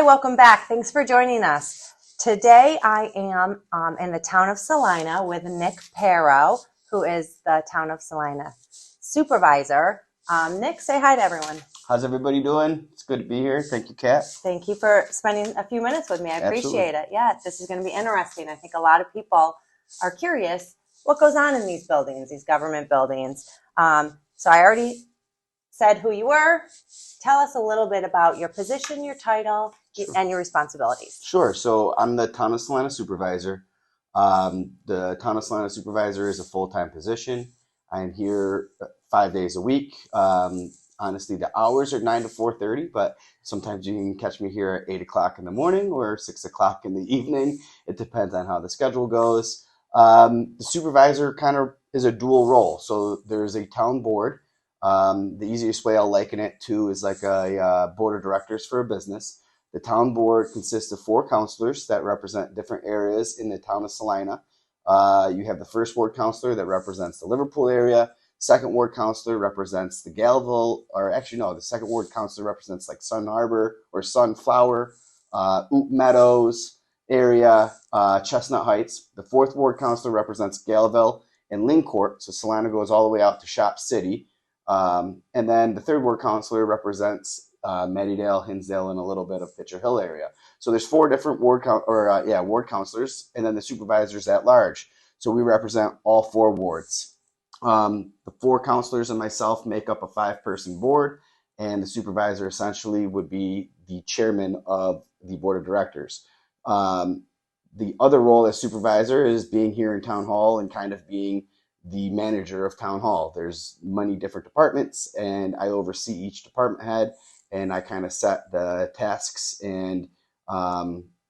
welcome back. Thanks for joining us. Today I am in the town of Salina with Nick Paro, who is the Town of Salina Supervisor. Nick, say hi to everyone. How's everybody doing? It's good to be here. Thank you, Kat. Thank you for spending a few minutes with me. I appreciate it. Yeah, this is going to be interesting. I think a lot of people are curious what goes on in these buildings, these government buildings. So I already said who you were. Tell us a little bit about your position, your title, and your responsibilities. Sure. So I'm the Town of Salina Supervisor. The Town of Salina Supervisor is a full-time position. I'm here 5 days a week. Honestly, the hours are 9 to 4:30, but sometimes you can catch me here at 8 o'clock in the morning or 6 o'clock in the evening. It depends on how the schedule goes. The supervisor kind of is a dual role. So there's a town board. The easiest way I'll liken it to is like a board of directors for a business. The town board consists of 4 counselors that represent different areas in the town of Salina. You have the first ward counselor that represents the Liverpool area. Second ward counselor represents the Galville, or actually no, the second ward counselor represents like Sun Harbor or Sunflower, Oop Meadows area, Chestnut Heights. The fourth ward counselor represents Galville and Lincourt, so Salina goes all the way out to Shop City. And then the third ward counselor represents Mattydale, Hinsdale, and a little bit of Pitcher Hill area. So there's 4 different ward counselors, and then the supervisors at large. So we represent all 4 wards. The 4 counselors and myself make up a 5-person board, and the supervisor essentially would be the chairman of the board of directors. The other role as supervisor is being here in town hall and kind of being the manager of town hall. There's many different departments, and I oversee each department head, and I kind of set the tasks and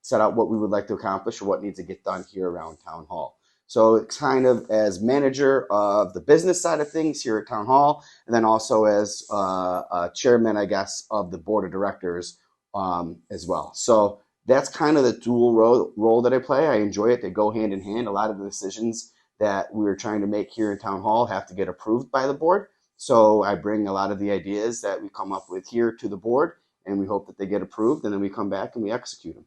set out what we would like to accomplish or what needs to get done here around town hall. So it's kind of as manager of the business side of things here at town hall, and then also as chairman, I guess, of the board of directors as well. So that's kind of the dual role that I play. I enjoy it. They go hand in hand. A lot of the decisions that we're trying to make here in town hall have to get approved by the board. So I bring a lot of the ideas that we come up with here to the board, and we hope that they get approved, and then we come back and we execute them.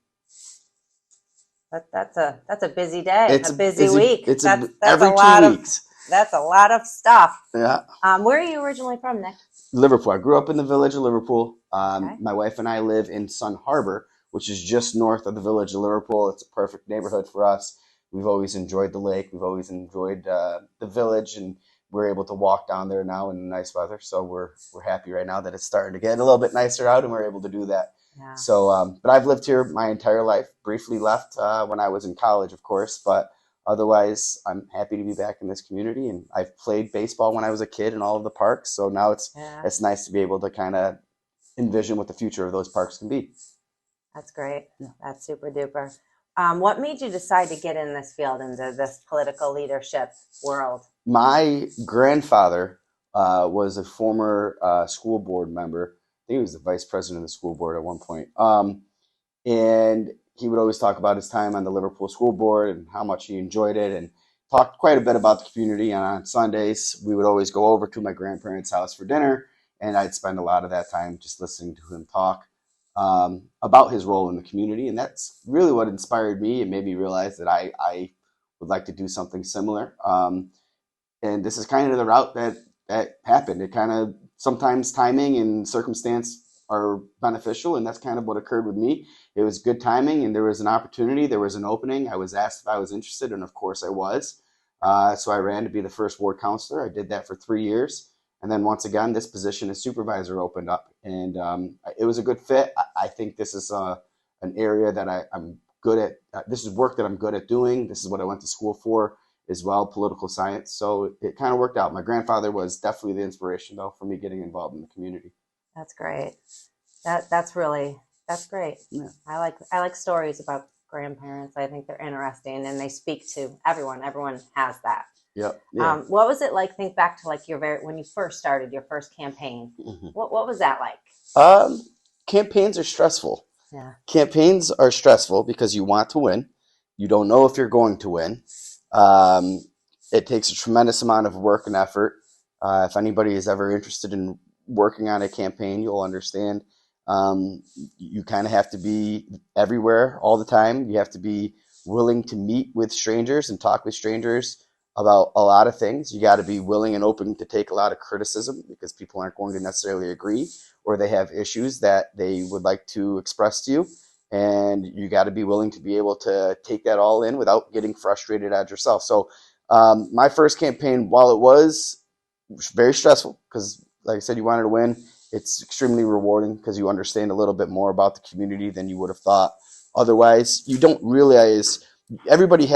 That's a busy day, It's a busy week. That's every a lot 2 weeks. That's a lot of stuff. Yeah. Where are you originally from, Nick? Liverpool. I grew up in the village of Liverpool. Okay. My wife and I live in Sun Harbor, which is just north of the village of Liverpool. It's a perfect neighborhood for us. We've always enjoyed the lake. We've always enjoyed the village, and we're able to walk down there now in the nice weather. So we're happy right now that it's starting to get a little bit nicer out, and we're able to do that. Yeah. So, but I've lived here my entire life. Briefly left when I was in college, of course, but otherwise, I'm happy to be back in this community. And I've played baseball when I was a kid in all of the parks. So now it's nice to be able to kind of envision what the future of those parks can be. That's great. Yeah. That's super duper. What made you decide to get in this field, into this political leadership world? My grandfather was a former school board member. I think he was the vice president of the school board at one point. And he would always talk about his time on the Liverpool school board and how much he enjoyed it, and talked quite a bit about the community. And on Sundays, we would always go over to my grandparents' house for dinner, and I'd spend a lot of that time just listening to him talk about his role in the community. And that's really what inspired me and made me realize that I would like to do something similar. And this is kind of the route that happened. It kind of, sometimes timing and circumstance are beneficial, and that's kind of what occurred with me. It was good timing, and there was an opportunity, there was an opening. I was asked if I was interested, and of course I was. So I ran to be the first ward counselor. I did that for 3 years. And then once again, this position as supervisor opened up, and it was a good fit. I think this is an area that I'm good at. This is work that I'm good at doing. This is what I went to school for as well, political science. So it kind of worked out. My grandfather was definitely the inspiration, though, for me getting involved in the community. That's great. That's great. Yeah. I like stories about grandparents. I think they're interesting, and they speak to everyone. Everyone has that. Yep. Yeah. What was it like? Think back to like when you first started your first campaign. Mm-hmm. What was that like? Campaigns are stressful. Yeah. Campaigns are stressful because you want to win. You don't know if you're going to win. It takes a tremendous amount of work and effort. If anybody is ever interested in working on a campaign, you'll understand You kind of have to be everywhere all the time. You have to be willing to meet with strangers and talk with strangers about a lot of things. You got to be willing and open to take a lot of criticism because people aren't going to necessarily agree, or they have issues that they would like to express to you. And you got to be willing to be able to take that all in without getting frustrated at yourself. So my first campaign, while it was very stressful, because like I said, you wanted to win, it's extremely rewarding because you understand a little bit more about the community than you would have thought. Otherwise, you don't realize everybody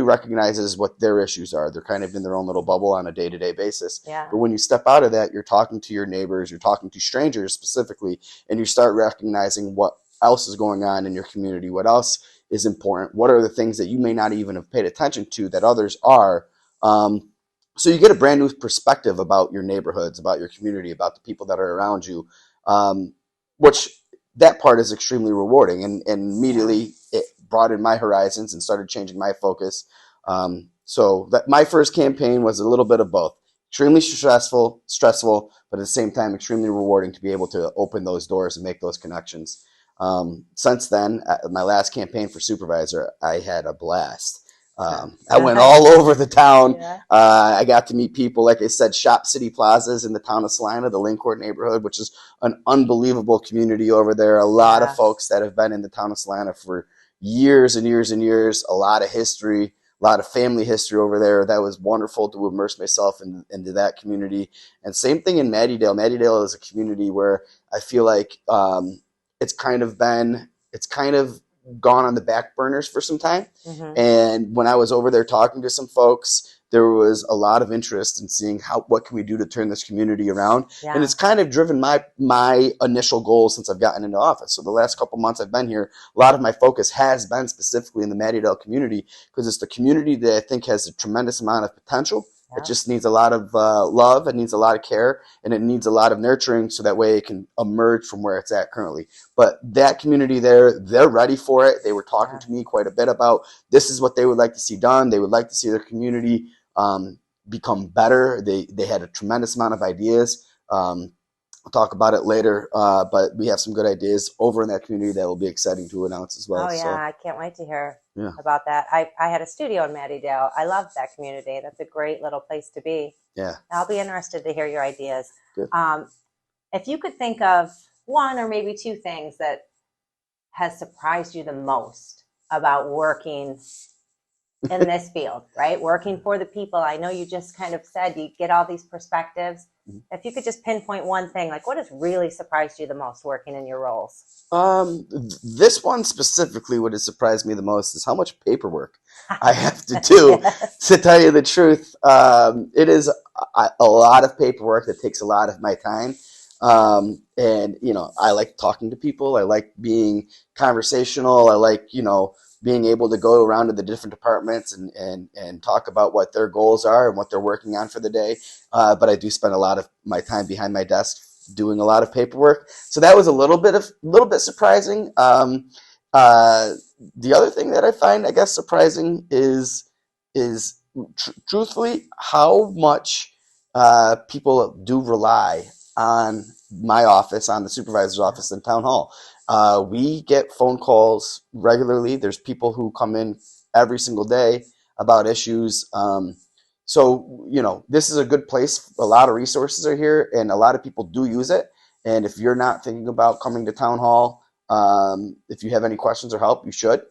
recognizes what their issues are. They're kind of in their own little bubble on a day-to-day basis. Yeah. But when you step out of that, you're talking to your neighbors, you're talking to strangers specifically, and you start recognizing what else is going on in your community, what else is important, what are the things that you may not even have paid attention to that others are. So you get a brand new perspective about your neighborhoods, about your community, about the people that are around you, which that part is extremely rewarding. And immediately it broadened my horizons and started changing my focus. So that my first campaign was a little bit of both. Extremely stressful, but at the same time, extremely rewarding to be able to open those doors and make those connections. Since then, my last campaign for supervisor, I had a blast. I went all over the town. Yeah. I got to meet people, like I said, Shop City Plazas in the town of Salina, the Lincourt neighborhood, which is an unbelievable community over there. A lot of folks that have been in the town of Salina for years and years and years, a lot of history, a lot of family history over there. That was wonderful to immerse myself into that community. And same thing in Mattydale. Mattydale is a community where I feel like it's kind of gone on the back burners for some time. Mm-hmm. And when I was over there talking to some folks, there was a lot of interest in seeing what can we do to turn this community around. Yeah. And it's kind of driven my initial goals since I've gotten into office. So the last couple months I've been here, a lot of my focus has been specifically in the Mattydale community because it's the community that I think has a tremendous amount of potential. Yeah. It just needs a lot of love. It needs a lot of care, and it needs a lot of nurturing so that way it can emerge from where it's at currently. But that community there, they're ready for it. They were talking to me quite a bit about this is what they would like to see done. They would like to see their community become better. They had a tremendous amount of ideas. We'll talk about it later, but we have some good ideas over in that community that will be exciting to announce as well. Oh, yeah. So, I can't wait to hear about that. I had a studio in Mattydale. I love that community. That's a great little place to be. Yeah. I'll be interested to hear your ideas. Good. If you could think of one or maybe two things that has surprised you the most about working in this field, right? Working for the people. I know you just kind of said you get all these perspectives. Mm-hmm. If you could just pinpoint one thing, like what has really surprised you the most working in your roles? This one specifically, what has surprised me the most is how much paperwork I have to do. Yes. To tell you the truth, it is a lot of paperwork that takes a lot of my time. And, I like talking to people. I like being conversational. I like, being able to go around to the different departments and talk about what their goals are and what they're working on for the day. But I do spend a lot of my time behind my desk doing a lot of paperwork. So that was a little bit surprising. The other thing that I find, I guess, surprising is truthfully how much people do rely on my office, on the supervisor's office in town hall. We get phone calls regularly. There's people who come in every single day about issues. So, this is a good place. A lot of resources are here and a lot of people do use it. And if you're not thinking about coming to town hall, if you have any questions or help, you should.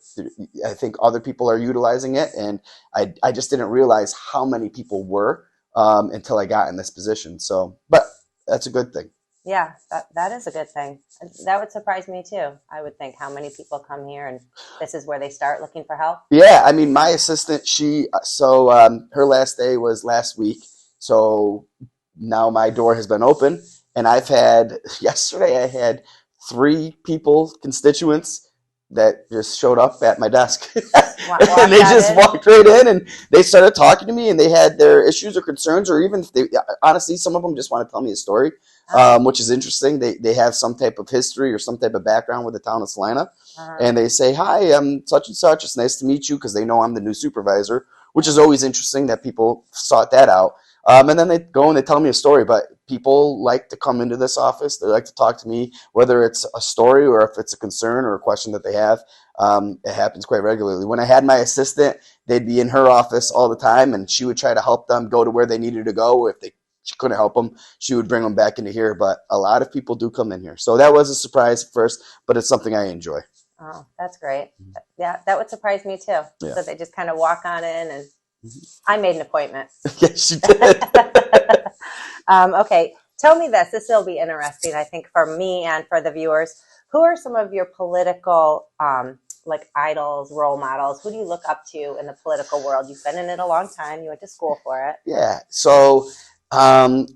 I think other people are utilizing it. And I just didn't realize how many people were until I got in this position. So, but that's a good thing. Yeah, that is a good thing. That would surprise me too. I would think how many people come here and this is where they start looking for help. Yeah, I mean, my assistant, her last day was last week. So now my door has been open and yesterday I had 3 constituents that just showed up at my desk. And they just walked right in and they started talking to me and they had their issues or concerns, or even if honestly, some of them just want to tell me a story, which is interesting. They have some type of history or some type of background with the town of Salina. And they say, hi, I'm such and such. It's nice to meet you, because they know I'm the new supervisor, which is always interesting that people sought that out. And then they go and they tell me a story. But people like to come into this office. They like to talk to me, whether it's a story or if it's a concern or a question that they have. It happens quite regularly. When I had my assistant, they'd be in her office all the time, and she would try to help them go to where they needed to go. If she couldn't help them, she would bring them back into here. But a lot of people do come in here. So that was a surprise at first, but it's something I enjoy. Oh, that's great. Yeah, that would surprise me too. Yeah. So they just kind of walk on in, and I made an appointment. Yes, you did. Okay, tell me this. This will be interesting, I think, for me and for the viewers. Who are some of your political like idols, role models? Who do you look up to in the political world? You've been in it a long time. You went to school for it. Yeah. So on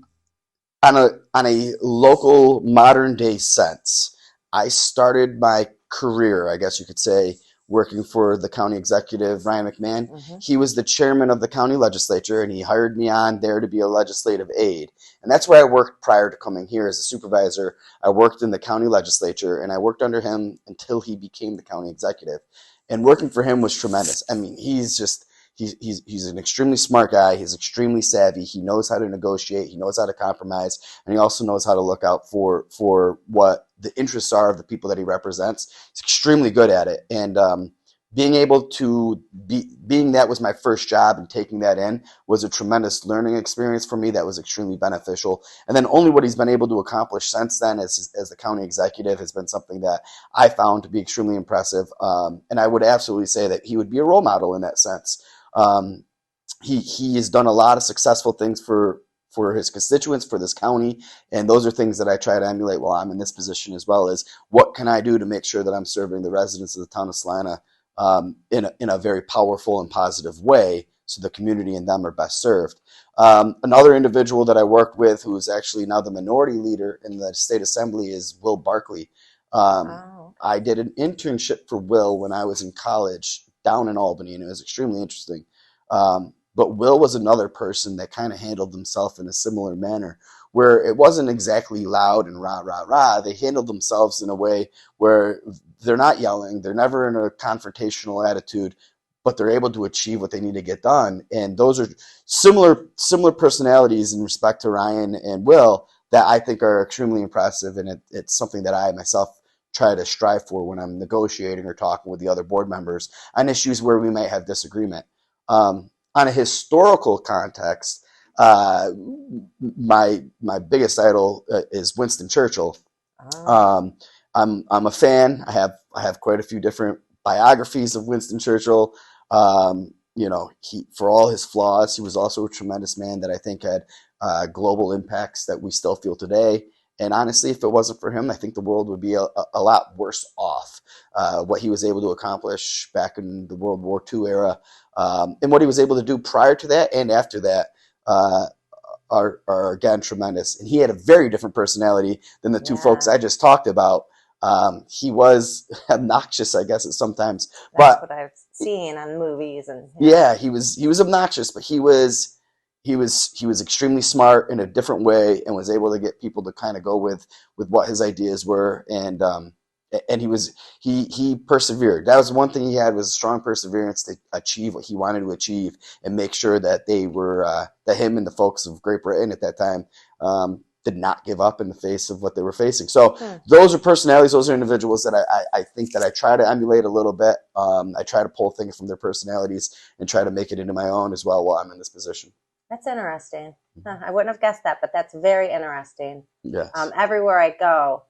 a local modern day sense, I started my career, I guess you could say, working for the county executive, Ryan McMahon. Mm-hmm. He was the chairman of the county legislature, and he hired me on there to be a legislative aide. And that's where I worked prior to coming here as a supervisor. I worked in the county legislature, and I worked under him until he became the county executive. And working for him was tremendous. I mean, he's an extremely smart guy. He's extremely savvy. He knows how to negotiate. He knows how to compromise, and he also knows how to look out for what the interests are of the people that he represents. He's extremely good at it, and being able to being that was my first job, and taking that in was a tremendous learning experience for me that was extremely beneficial. And then only what he's been able to accomplish since then as the county executive has been something that I found to be extremely impressive. And I would absolutely say that he would be a role model in that sense. He has done a lot of successful things for his constituents, for this county, and those are things that I try to emulate while I'm in this position as well. As what can I do to make sure that I'm serving the residents of the town of Salina in a very powerful and positive way, so the community and them are best served. Another individual that I worked with, who is actually now the minority leader in the state assembly, is Will Barkley. I did an internship for Will when I was in college down in Albany, and it was extremely interesting. But Will was another person that kind of handled himself in a similar manner, where it wasn't exactly loud and rah, rah, rah. They handled themselves in a way where they're not yelling. They're never in a confrontational attitude, but they're able to achieve what they need to get done. And those are similar personalities in respect to Ryan and Will that I think are extremely impressive. And it's something that I myself try to strive for when I'm negotiating or talking with the other board members on issues where we might have disagreement. On a historical context, my biggest idol is Winston Churchill. I'm a fan. I have quite a few different biographies of Winston Churchill. For all his flaws, he was also a tremendous man that I think had global impacts that we still feel today. And honestly, if it wasn't for him, I think the world would be a lot worse off. What he was able to accomplish back in the World War II era, and what he was able to do prior to that and after that, are again tremendous. And he had a very different personality than the two folks I just talked about. He was obnoxious, I guess, at sometimes. That's what I've seen on movies and. Yeah, he was obnoxious, but he was extremely smart in a different way, and was able to get people to kind of go with what his ideas were. And he persevered. That was one thing he had, was a strong perseverance to achieve what he wanted to achieve, and make sure that they were that him and the folks of Great Britain at that time did not give up in the face of what they were facing. So those are personalities, those are individuals that I think that I try to emulate a little bit. I try to pull things from their personalities and try to make it into my own as well while I'm in this position. That's interesting. I wouldn't have guessed that, but that's very interesting. Yes. Everywhere I go,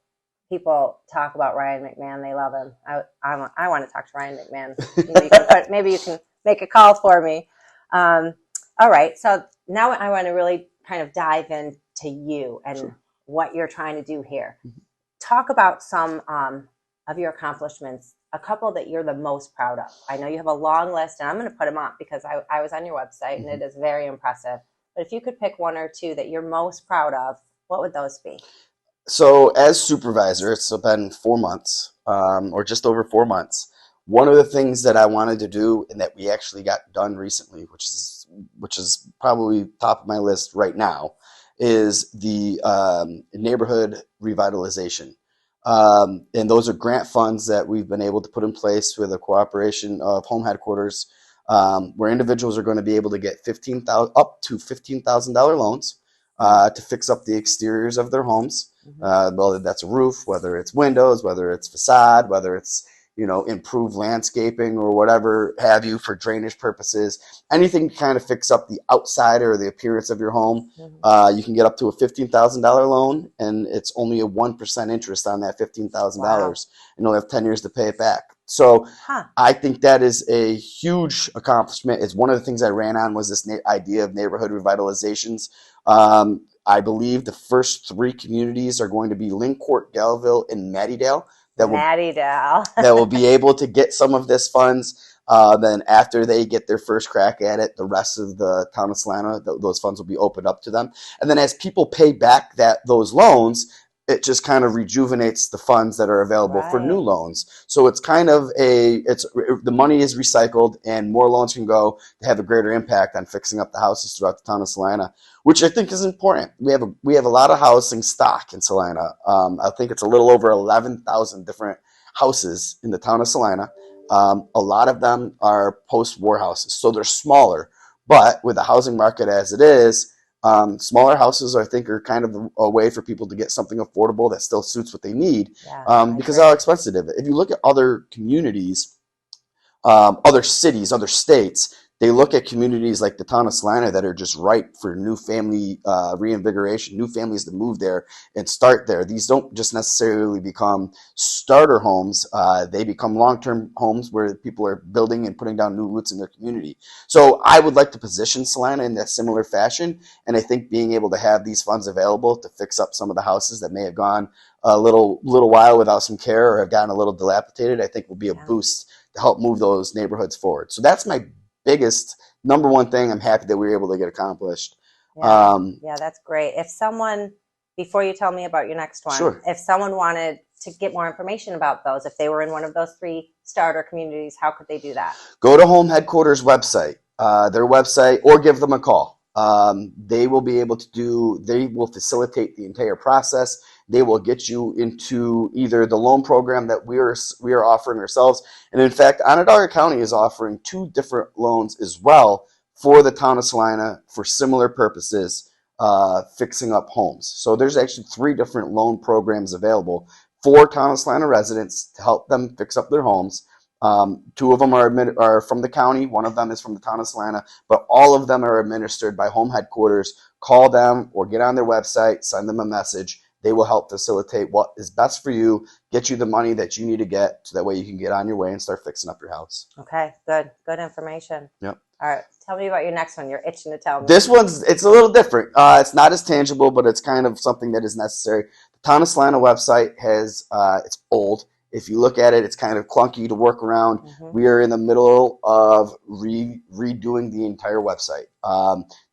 people talk about Ryan McMahon. They love him. I want to talk to Ryan McMahon. Maybe you can make a call for me. All right. So now I want to really kind of dive into you and what you're trying to do here. Talk about some of your accomplishments, a couple that you're the most proud of. I know you have a long list, and I'm going to put them up because I was on your website, and it is very impressive. But if you could pick one or two that you're most proud of, what would those be? So as supervisor, it's been 4 months, or just over 4 months. One of the things that I wanted to do, and that we actually got done recently, which is probably top of my list right now, is the neighborhood revitalization. And those are grant funds that we've been able to put in place with the cooperation of Home Headquarters. where individuals are going to be able to get up to $15,000 loans to fix up the exteriors of their homes. Whether that's a roof, whether it's windows, whether it's facade, whether it's improve landscaping or whatever have you for drainage purposes, anything to kind of fix up the outside or the appearance of your home. You can get up to a $15,000 loan, and it's only a 1% interest on that $15,000, and you'll have 10 years to pay it back. So I think that is a huge accomplishment. It's one of the things I ran on was this idea of neighborhood revitalizations. I believe the first 3 communities are going to be Linkcourt, Galville, and Mattydale. That will be able to get some of this funds. Then after they get their first crack at it, the rest of the town of Salina, those funds will be opened up to them. And then as people pay back those loans, it just kind of rejuvenates the funds that are available for new loans. So it's kind of the money is recycled, and more loans can go to have a greater impact on fixing up the houses throughout the town of Salina, which I think is important. We have a lot of housing stock in Salina. I think it's a little over 11,000 different houses in the town of Salina. A lot of them are post-war houses, so they're smaller. But with the housing market as it is, smaller houses, I think, are kind of a way for people to get something affordable that still suits what they need, because of how expensive it is. If you look at other communities, other cities, other states, they look at communities like the town of Salina that are just ripe for new family reinvigoration, new families to move there and start there. These don't just necessarily become starter homes. They become long-term homes where people are building and putting down new roots in their community. So I would like to position Salina in that similar fashion, and I think being able to have these funds available to fix up some of the houses that may have gone a little while without some care or have gotten a little dilapidated, I think will be a boost to help move those neighborhoods forward. So that's my biggest number one thing I'm happy that we were able to get accomplished. Yeah, that's great. If someone, before you tell me about your next one, if someone wanted to get more information about those, if they were in one of those 3 starter communities, how could they do that? Go to Home Headquarters website, their website, or give them a call. They will be able to they will facilitate the entire process. They will get you into either the loan program that we are offering ourselves. And in fact, Onondaga County is offering 2 different loans as well for the town of Salina for similar purposes, fixing up homes. So there's actually 3 different loan programs available for town of Salina residents to help them fix up their homes. 2 of them are from the county. 1 of them is from the town of Salina, but all of them are administered by Home Headquarters. Call them or get on their website, send them a message. They will help facilitate what is best for you, get you the money that you need to get, so that way you can get on your way and start fixing up your house. Okay, good information. Yep. All right, tell me about your next one. You're itching to tell me. This it's a little different. It's not as tangible, but it's kind of something that is necessary. The Town of Salina website it's old. If you look at it, it's kind of clunky to work around. We are in the middle of redoing the entire website.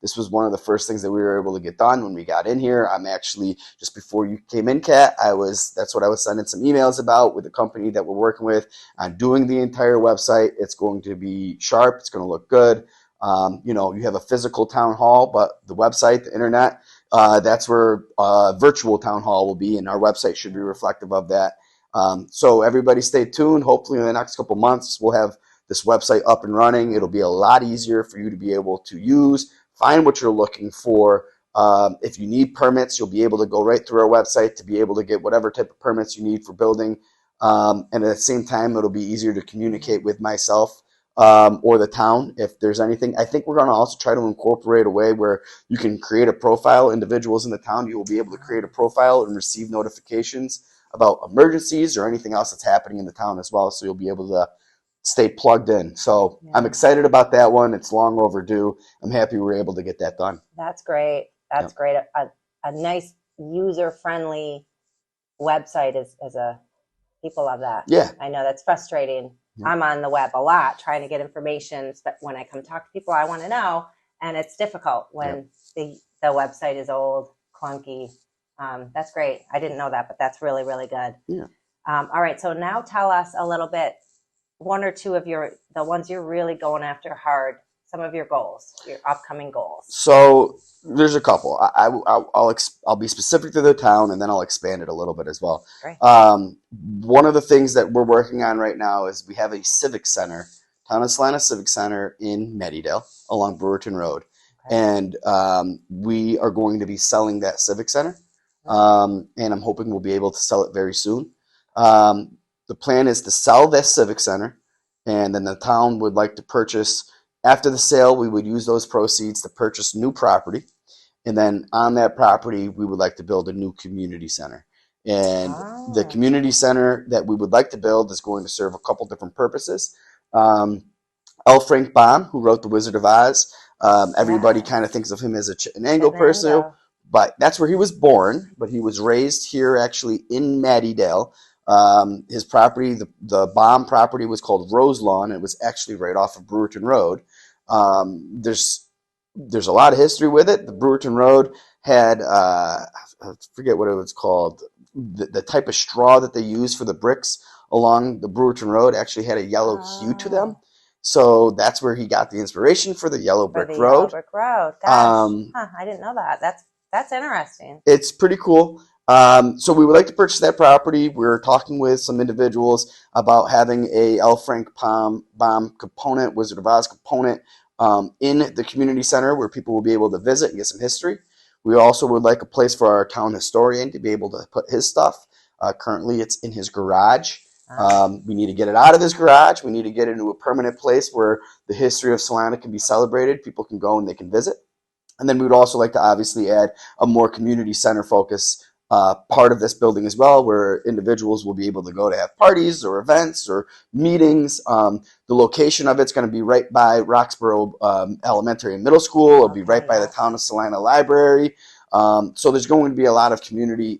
This was one of the first things that we were able to get done when we got in here. I'm actually, just before you came in, Kat, that's what I was sending some emails about with the company that we're working with on doing the entire website. It's going to be sharp. It's going to look good. You have a physical town hall, but the website, the internet, that's where virtual town hall will be, and our website should be reflective of that. So everybody stay tuned. Hopefully in the next couple months, we'll have this website up and running. It'll be a lot easier for you to be able to use, find what you're looking for. If you need permits, you'll be able to go right through our website to be able to get whatever type of permits you need for building. And at the same time, it'll be easier to communicate with myself or the town if there's anything. I think we're going to also try to incorporate a way where you can create a profile. Individuals in the town, you will be able to create a profile and receive notifications about emergencies or anything else that's happening in the town as well, so you'll be able to stay plugged in. So I'm excited about that one. It's long overdue. I'm happy we were able to get that done. That's great. That's great. A nice user-friendly website is people love that. Yeah. I know that's frustrating. Yeah. I'm on the web a lot trying to get information, but when I come talk to people, I want to know, and it's difficult when the website is old, clunky. That's great. I didn't know that, but that's really, really good. Yeah. All right. So now tell us a little bit, 1 or 2 of the ones you're really going after hard, some of your goals, your upcoming goals. So there's a couple. I'll be specific to the town, and then I'll expand it a little bit as well. Great. One of the things that we're working on right now is we have a civic center Town of Salina Civic Center in Medidale along Brewerton Road. Okay. And we are going to be selling that Civic Center. And I'm hoping we'll be able to sell it very soon. The plan is to sell this Civic Center, and then the town would like to purchase, after the sale, we would use those proceeds to purchase new property. And then on that property, we would like to build a new community center. And the community center that we would like to build is going to serve a couple different purposes. L. Frank Baum, who wrote The Wizard of Oz, everybody kind of thinks of him as a Chittenango person, but that's where he was born. But he was raised here, actually, in Medidale. His property, the Baum property, was called Roselawn. It was actually right off of Brewerton Road. There's a lot of history with it. The Brewerton Road had, I forget what it was called, the type of straw that they use for the bricks along the Brewerton Road actually had a yellow hue to them. So that's where he got the inspiration for the yellow brick road. Yellow brick road. Gosh, I didn't know that. That's interesting. It's pretty cool. So we would like to purchase that property. We're talking with some individuals about having a L. Frank Baum component, Wizard of Oz component, in the community center where people will be able to visit and get some history. We also would like a place for our town historian to be able to put his stuff. Currently, it's in his garage. We need to get it out of his garage. We need to get it into a permanent place where the history of Salina can be celebrated. People can go and they can visit. And then we would also like to obviously add a more community center focus part of this building as well, where individuals will be able to go to have parties or events or meetings. The location of it's going to be right by Roxborough Elementary and Middle School. It'll be right by the Town of Salina Library. So there's going to be a lot of community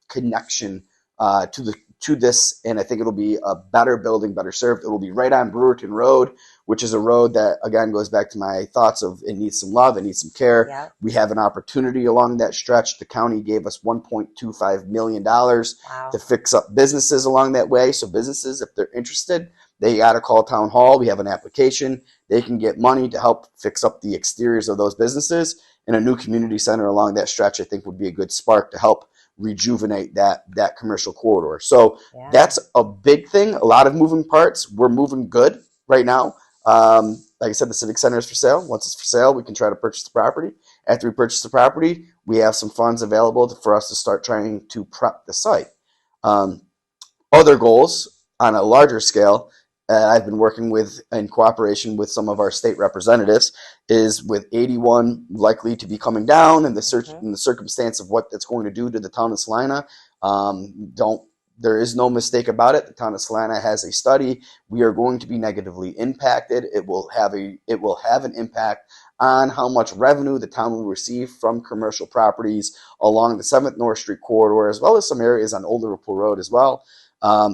connection to this, and I think it'll be a better building, better served. It will be right on Brewerton Road, which is a road that, again, goes back to my thoughts of it needs some love, it needs some care. Yeah. We have an opportunity along that stretch. The county gave us $1.25 million to fix up businesses along that way. So businesses, if they're interested, they got to call Town Hall. We have an application. They can get money to help fix up the exteriors of those businesses. And a new community center along that stretch, I think, would be a good spark to help rejuvenate that commercial corridor. So that's a big thing. A lot of moving parts. We're moving good right now. Like I said, the Civic Center is for sale. Once it's for sale, we can try to purchase the property. After we purchase the property, we have some funds available for us to start trying to prep the site. Other goals on a larger scale, I've been working with in cooperation with some of our state representatives, is with 81 likely to be coming down and in the circumstance of what that's going to do to the town of Salina. There is no mistake about it. The town of Salina has a study. We are going to be negatively impacted. It will have an impact on how much revenue the town will receive from commercial properties along the 7th North Street corridor, as well as some areas on Old Liverpool Road as well.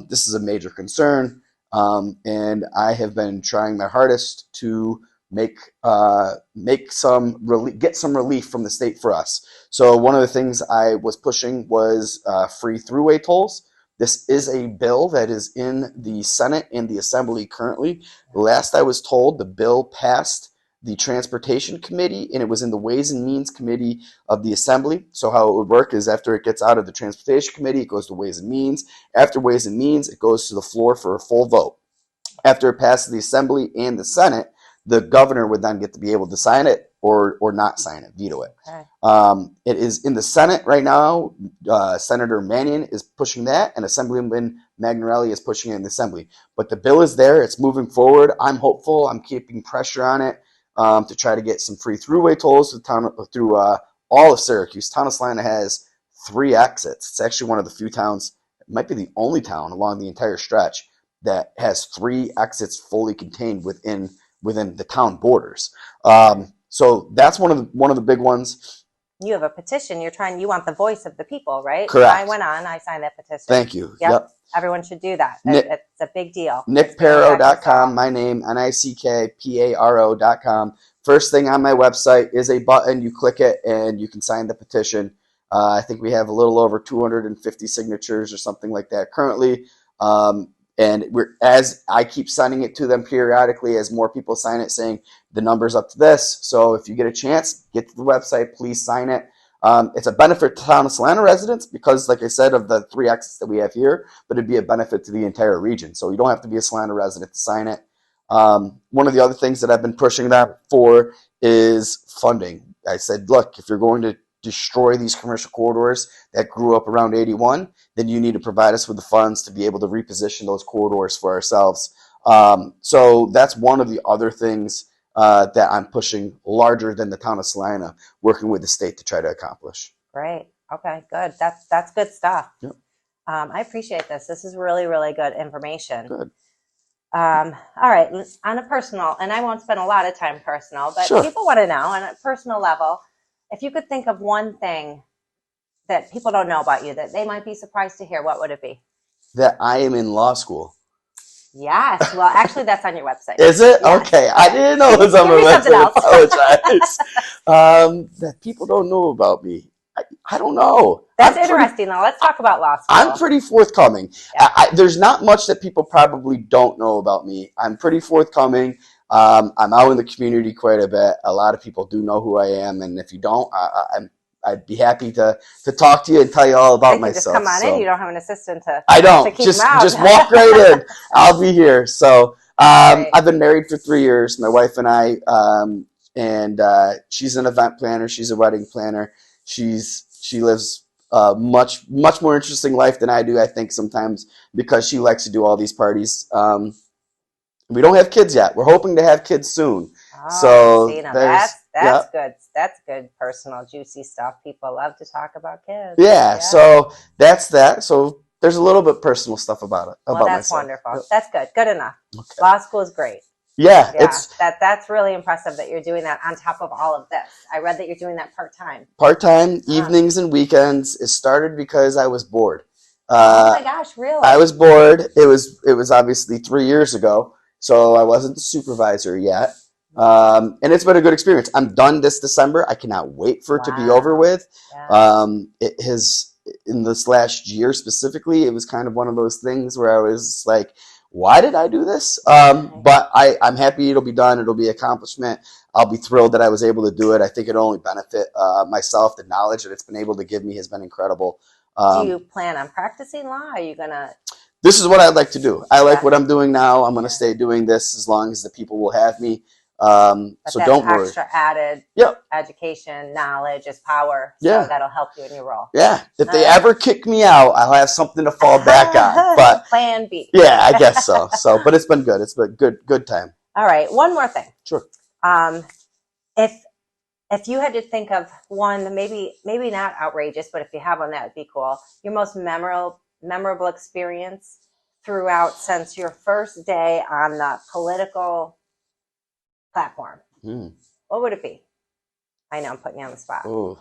This is a major concern. And I have been trying my hardest to get some relief from the state for us. So one of the things I was pushing was free throughway tolls. This is a bill that is in the Senate and the Assembly currently. Last I was told, the bill passed the Transportation Committee, and it was in the Ways and Means Committee of the Assembly. So how it would work is after it gets out of the Transportation Committee, it goes to Ways and Means. After Ways and Means, it goes to the floor for a full vote. After it passes the Assembly and the Senate, the governor would then get to be able to sign it or not sign it, veto it. Okay. It is in the Senate right now. Senator Mannion is pushing that, and Assemblyman Magnarelli is pushing it in the Assembly. But the bill is there. It's moving forward. I'm hopeful. I'm keeping pressure on it to try to get some free throughway tolls through all of Syracuse. Town of Salina has 3 exits. It's actually one of the few towns, it might be the only town along the entire stretch that has 3 exits fully contained within the town borders. So that's one of the big ones. You have a petition. You want the voice of the people, right? Correct. I went on. I signed that petition. Thank you. Yep. Everyone should do that. It's a big deal. NickParo.com, my name, NickParo.com. First thing on my website is a button. You click it and you can sign the petition. I think we have a little over 250 signatures or something like that currently. And as I keep sending it to them periodically, as more people sign it, saying the number's up to this. So if you get a chance, get to the website, please sign it. It's a benefit to Town of Salina residents because, like I said, of the 3 exits that we have here, but it'd be a benefit to the entire region. So you don't have to be a Salina resident to sign it. One of the other things that I've been pushing that for is funding. I said, look, if you're going to destroy these commercial corridors that grew up around 81, then you need to provide us with the funds to be able to reposition those corridors for ourselves. So that's one of the other things that I'm pushing larger than the Town of Salina, working with the state to try to accomplish. Great. Okay, good. That's good stuff. Yep. I appreciate this. This is really, really good information. Good. All right. On a personal, and I won't spend a lot of time personal, but Sure. People want to know on a personal level, if you could think of one thing that people don't know about you that they might be surprised to hear, what would it be? That I am in law school. Yes. Well, actually, that's on your website. Is it? Yes. Okay. I didn't know it was on my website. I apologize. That people don't know about me. I don't know. That's interesting, though. Let's talk about law school. I'm pretty forthcoming. Yeah. There's not much that people probably don't know about me. I'm pretty forthcoming. I'm out in the community quite a bit. A lot of people do know who I am, and if you don't, I'd be happy to talk to you and tell you all about myself. Just come on in. You don't have an assistant to. I don't. To keep just them out. just walk right in. I'll be here. So I've been married for 3 years. My wife and I, and she's an event planner. She's a wedding planner. She lives a much more interesting life than I do. I think sometimes because she likes to do all these parties. We don't have kids yet. We're hoping to have kids soon. Oh, so see, that's good. That's good personal, juicy stuff. People love to talk about kids. Yeah. So that's that. So there's a little bit personal stuff about it. Well, that's myself. Wonderful. Yep. That's good. Good enough. Okay. Law school is great. Yeah, that's really impressive that you're doing that on top of all of this. I read that you're doing that part-time. Part-time, evenings and weekends. It started because I was bored. Oh my gosh, really? I was bored. It was obviously 3 years ago, so I wasn't the supervisor yet. And it's been a good experience. I'm done this December. I cannot wait for it to be over with. Yeah. It has, in this last year specifically, it was kind of one of those things where I was like, why did I do this? But I'm happy it'll be done. It'll be an accomplishment. I'll be thrilled that I was able to do it. I think it'll only benefit myself. The knowledge that it's been able to give me has been incredible. Do you plan on practicing law? Are you going to? This is what I'd like to do. I like what I'm doing now. I'm going to stay doing this as long as the people will have me. So don't worry. Extra added education, knowledge is power. So that'll help you in your role. Yeah. If they ever kick me out, I'll have something to fall back on. But Plan B. Yeah, I guess so. But it's been good. It's been good time. All right. One more thing. Sure. If you had to think of one, maybe not outrageous, but if you have one, that would be cool. Your most memorable experience throughout since your first day on the political platform. What would it be? I know I'm putting you on the spot. Oh,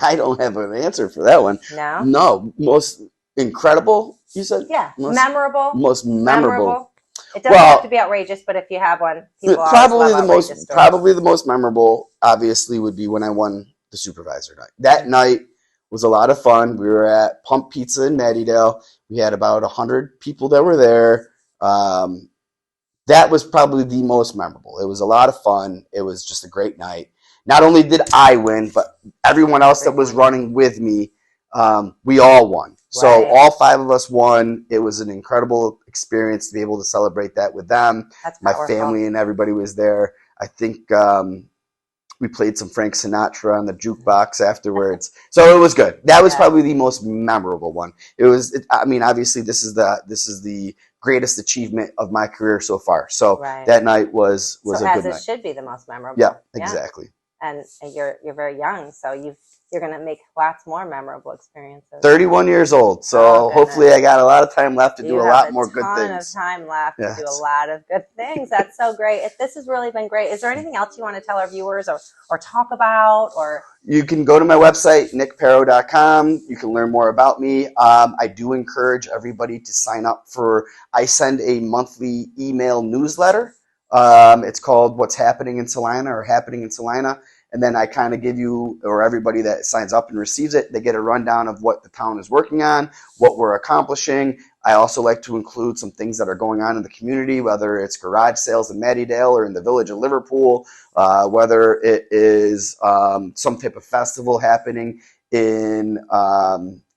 I don't have an answer for that one. No? No. Most incredible, you said? Yeah. Memorable. Most memorable. It doesn't have to be outrageous, but if you have one, people probably the most memorable, obviously, would be when I won the supervisor night. That night was a lot of fun. We were at Pump Pizza in Mattydale. We had about 100 people that were there. That was probably the most memorable. It was a lot of fun. It was just a great night. Not only did I win, but everyone else that was running with me, we all won. So all 5 of us won. It was an incredible experience to be able to celebrate that with them. My family and everybody was there. I think we played some Frank Sinatra on the jukebox afterwards. So it was good. That was probably the most memorable one. Obviously this is the greatest achievement of my career so far. So that night was a good night. It should be the most memorable. Yeah, exactly. And you're very young, so you're going to make lots more memorable experiences. 31 years old, so hopefully I got a lot of time left to do a lot more good things. You have a ton of time left to do a lot of good things. That's so great. This has really been great. Is there anything else you want to tell our viewers or talk about? Or you can go to my website, nickparo.com. You can learn more about me. I do encourage everybody to sign up I send a monthly email newsletter. It's called What's Happening in Salina or Happening in Salina. And then I kind of give you, or everybody that signs up and receives it, they get a rundown of what the town is working on, what we're accomplishing. I also like to include some things that are going on in the community, whether it's garage sales in Mattydale or in the village of Liverpool, whether it is some type of festival happening in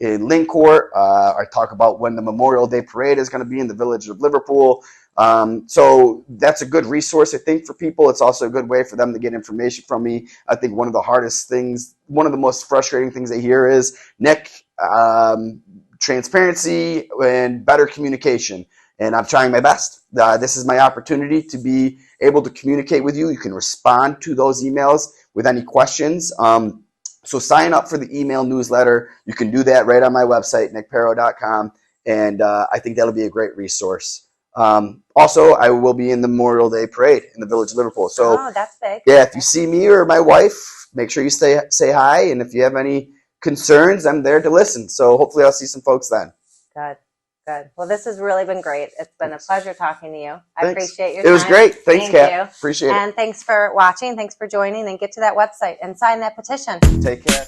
Lincourt. I talk about when the Memorial Day Parade is going to be in the village of Liverpool. So that's a good resource, I think, for people. It's also a good way for them to get information from me. I think one of the hardest things, one of the most frustrating things I hear is, Nick, transparency and better communication. And I'm trying my best. This is my opportunity to be able to communicate with you. You can respond to those emails with any questions. So sign up for the email newsletter. You can do that right on my website, nickparo.com. And I think that'll be a great resource. Also, I will be in the Memorial Day Parade in the village of Liverpool. So, that's big. Yeah, if you see me or my wife, make sure you say hi. And if you have any concerns, I'm there to listen. So hopefully I'll see some folks then. Good. Well, this has really been great. It's been a pleasure talking to you. I appreciate your time. It was great. Thanks, Kat. Appreciate it. And thanks for watching. Thanks for joining. And get to that website and sign that petition. Take care.